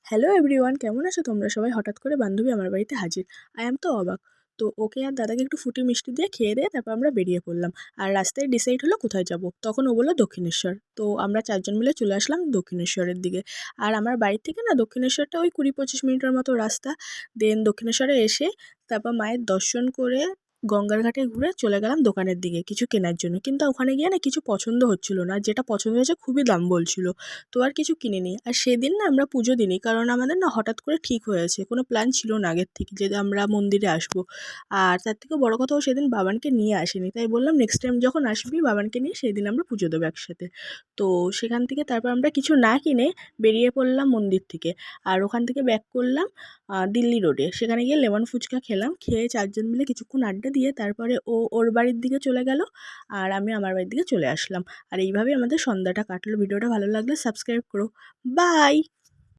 Hello everyone, কেমন আছো তোমরা সবাই? হঠাৎ করে বান্ধবী আমার বাড়িতে হাজির। আই অ্যাম তো অবাক। তো ওকে আর দাদাকে একটু ফুটি মিষ্টি দিয়ে খেয়ে দিয়ে তারপর আমরা বেরিয়ে পড়লাম। আর রাস্তায় ডিসাইড হলো কোথায় যাব। তখন ও বলল দক্ষিণেশ্বর। তো আমরা ৪ জন মিলে চলে আসলাম দক্ষিণেশ্বরের দিকে। আর আমার বাড়ি থেকে না দক্ষিণেশ্বরটা ওই ২০-২৫ মিনিটের মতো রাস্তা। দেন দক্ষিণেশ্বরে এসে তারপর মায়ের দর্শন করে গঙ্গার ঘাটে ঘুরে চলে গেলাম দোকানের দিকে কিছু কেনার জন্য। কিন্তু ওখানে গিয়ে না কিছু পছন্দ হচ্ছিল না। যেটা পছন্দ হয়েছে খুবই দাম বলছিল। তো আর কিছু কিনিনি। আর সেদিন না আমরা পুজো দিইনি, কারণ আমাদের না হঠাৎ করে ঠিক হয়েছে, কোনো প্ল্যান ছিল না আগের থেকে যে আমরা মন্দিরে আসবো। আর তার থেকে বড় কথা, ও সেদিন বাবানকে নিয়ে আসেনি, তাই বললাম নেক্সট টাইম যখন আসবি বাবানকে নিয়ে সেই দিন আমরা পুজো দেবো একসাথে। তো সেখান থেকে তারপর আমরা কিছু না কিনে বেরিয়ে পড়লাম মন্দির থেকে। আর ওখান থেকে ব্যাক করলাম দিল্লি রোডে। সেখানে গিয়ে লেমন ফুচকা খেলাম, খেয়ে ৪ জন মিলে কিছুক্ষণ আড্ডা দিয়ে তারপরে ও ওর বাড়ির দিকে চলে গেল, আর আমি আমার বাড়ির দিকে চলে আসলাম। আর এইভাবেই আমাদের সন্ধ্যাটা কাটলো। ভিডিওটা ভালো লাগলে সাবস্ক্রাইব করো। বাই।